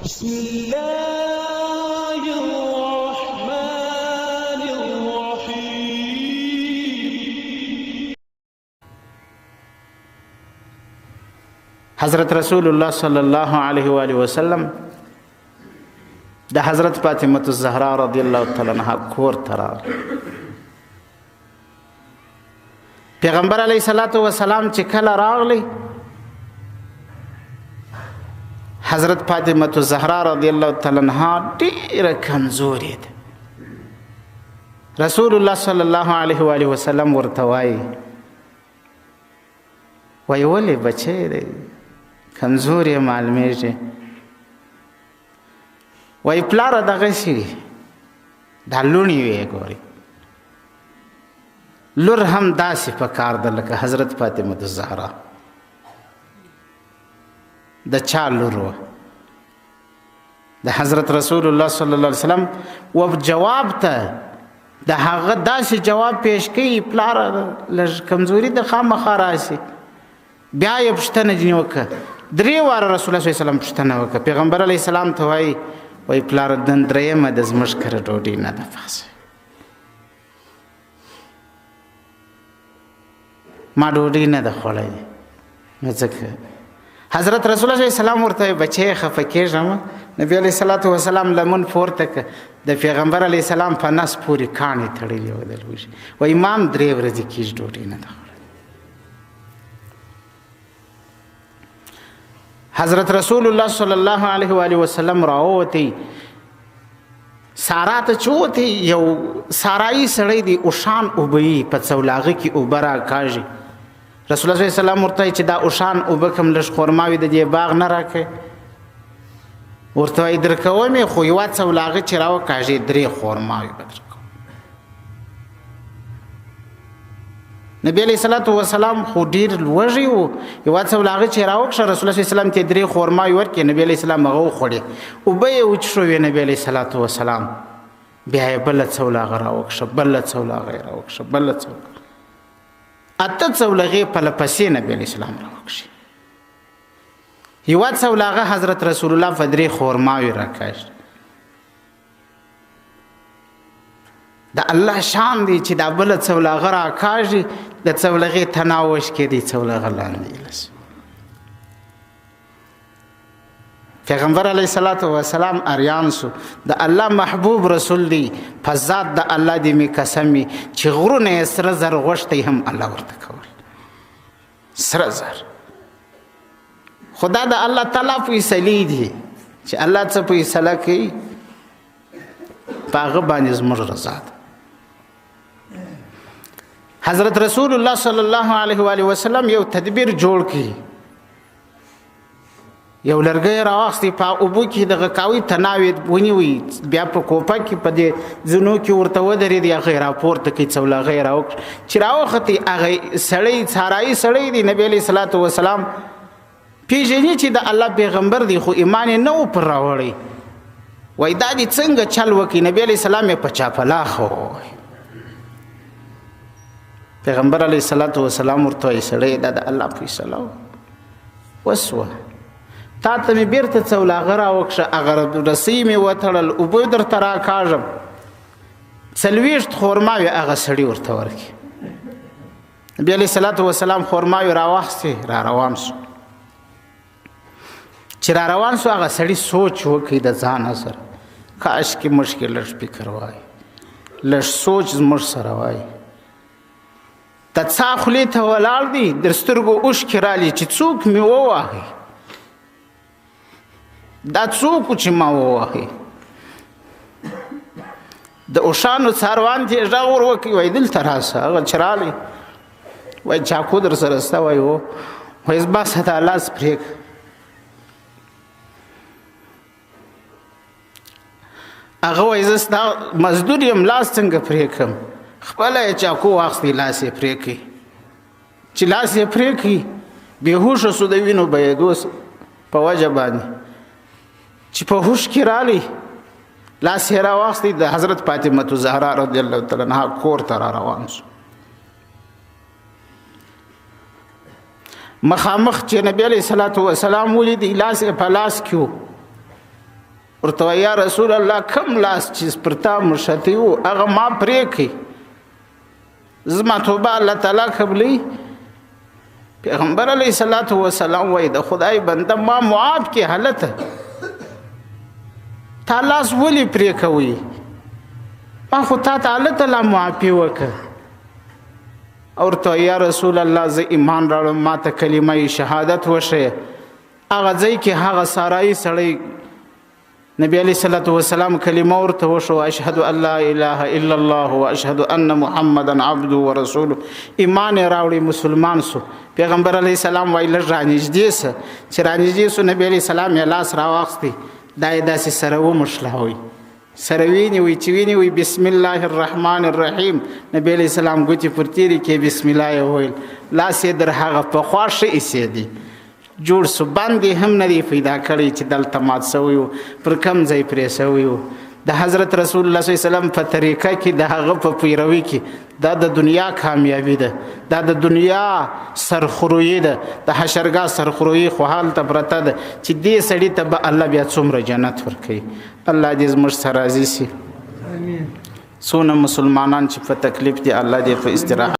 بسم الله الرحمن الرحيم. حضرت رسول الله صلی الله علیه و آله وسلم د حضرت فاطمه الزهرا رضی الله تعالی عنها کور ته راغی. پیغمبر علیه الصلاۃ والسلام چې کله راغلی، حضرت فاطمه الزهرا رضی الله تعالی عنها ډیره کمزورې ده. رسول الله صلی الله علیه و آله وسلم ورته وایي ولې بچی دی کمزور یې معلومیږي. وایي پلاره دغه شي دا لوڼې وې ګورې، لور هم داسې په کار ده لکه حضرت فاطمه الزهرا. د چا لور وه؟ د حضرت رسول الله صلی الله علیه وسلم و جواب ته د هغه داسې جواب پیش کوي، پلاره لږ کمزوري د خامخا راشي. بیا یې پوښتنه ځینې وکړه، 3 واره رسول الله صلی الله علیه وسلم پوښتنه وکړه. پیغمبر علیه السلام ته وایي پلاره نن 3مه د زموږ کره ډوډۍ نه ده پخه، ما ډوډۍ نه ده خوړلې. نو ځکه حضرت رسول الله صلی الله علیه وسلم ورته بچی خفه کېږم. نبی علیه الصلاۃ والسلام لمن پورته کړ، د پیغمبر علیه السلام په نس پورې کاڼې تړلې وه د لوږې. وایي ما هم 3 ورځې کېږي ډوډۍ نه ده خوړلې. حضرت رسول الله صلی الله علیه و آله وسلم راووتی. سارا ته چې ووتی، یو سارایي سړی دی، اوښان اوبه یي، په څولاغه کې اوبه راکاږي. رسول الله صلی الله علیه وسلم ورته چې دا اوښان اوبه کوم لږ خرماوي د دې باغ نه راکړې؟ ورته وایي درکوم یې، خو یوه څولاغه چې راوکاږي 3 خرماوي به درکوم. نبی علیه الصلاۃ والسلام خو ډېر لوږی و، یوه څولاغه چې راوکشه رسول الله صلی الله علیه وسلم ته 3 خرماوي ورکړې. نبی علیه السلام هغه وخوړې، اوبه یې وچښوې. نبی علیه الصلاۃ والسلام بیا یې بله څولاغه راوکشه، بله څولاغه یې راوکشه، بله څولاغه، 8 څولاغې پله پسې نبی علیه السلام راوکشي. یوه څولاغه حضرت رسول الله په 3 خرماوي راکاږي. د الله شان دی چې دا بله څولاغه راکاږي، د څولاغې تناوش کې دی څولاغه لاندې لس. پیغمبر علیه الصلاۃ والسلام اریان سو، د الله محبوب رسول دی. په ذات د الله دې مې قسم وي چې غرونه یې سره زر غوښتی هم الله ورته کول، سره زر. خدا د الله تعالی فیصلې دي چې الله څه فیصله کوي په هغه باندې زموږ رضا ده. حضرت رسول الله صلی الله علیه و آله وسلم یو تدبیر جوړ کړي. یو لرګی راواخیستی، په اوبو کې دغه کاوي تناوې ونیوي، بیا په کوپه کې په دې زنو کې ورته ودرېد، هغه یې راپورته کړي، څولاغه یې راوکړه. چې راوختې هغه سړی څارایي سړی دی، نبی علیه الصلاۃ والسلام پیژني چې د الله پیغمبر دی، خو ایمان یې نه و پر راوړی. وایي دا دې څنګه چل وکړي؟ نبی علیه السلام یې په چاپلاخه ووایي. پیغمبر علیه الصلاۃ والسلام ورته وایي سړی دا د الله فیصله وسوه، تا ته مې بیرته څولاغه راوکشه، هغه رسۍ مې وتړل، اوبه درته راکاږم، 40 خرماوي هغه سړي ورته ورکړي. نبي علیه الصلاۃ والسلام خرماوي راواخیستې، را روان سو. چې را روان سو، هغه سړي سوچ وکړي د ځانه سره، کاشکې موږ کې لږ فکر وای، لږ سوچ زموږ سره وای. د څا خولې ته ولاړ دی، در سترګو اوښکې رالي چې څوک مې وواهي، دا څوک چې ما وواهي. د اوښانو څاروان ته یې غږ ور وکړي، وایي دلته راسه. هغه چې رالی، وایي چاقو در سره شته؟ وایي هو. وایي باسه دا لاس پرېږده. هغه وایي زه ستا مزدور یم، لاس څنګه پرې کړم؟ خپله یې چاقو واخیستې، لاس یې پرې کړي. چې لاس یې پرې کړي، بېهوشه سو د وینو بهېدو په وجه باندې. چې په هوش کې رالی، لاس یې راواخیستې، د حضرت فاطمه الزهرا رضی الله تعالی عنها کور ته را روان سو. مخامخ چې نبی علیه الصلاۃ والسلام ولیدی، لاس یې په لاس کې و. ورته یا رسول الله کم لاس چې پر تا مرشتي وو هغه ما پرې کړي زما توبه الله تعالی قبلي پیغمبر علیه الصلاۃ والسلام وای د خدای بنده ما معاف کی حالت تعالی ولی پرې کوي ما خو تعالی تعالی معافي وکړه اور تو یا رسول الله ز ایمان راړم ما ته کلمه شهادت وشه هغه ځای کې هغه سارای سړی نبی علیہ الصلوۃ والسلام کلمه ورته وشو اشهد ان لا اله الا الله واشهد ان محمدا عبده ورسوله ایمان راوړي مسلمان سو پیغمبر علیہ السلام ویل رانیږدې سه چې رانیږدې سو نبی علیہ السلام یې لاس راوخستی دای داسې سره و مشلوي سروینی وی چوینی وی بسم الله الرحمن الرحیم نبی علیہ السلام ګوتی پرتیری کې بسم الله ویل لاس یې در هغه په خواشه ایسېدی جوړ سو باندې هم نه پیدا کړی چې دلته مات سوی پر کم ځای پرې سوی د حضرت رسول الله صلی الله علیه وسلم په طریقه کې د هغه په پیروي کې دا د دنیا کامیابی ده دا د دنیا سرخرویی ده د حشرګاه سرخرویی خو حال ته پرته ده چې دې سړی ته به الله بیا څومره جنت ورکړي الله دې زموږ سره راضي شي امين سونه مسلمانان چې په تکلیف دي الله دې په استراحت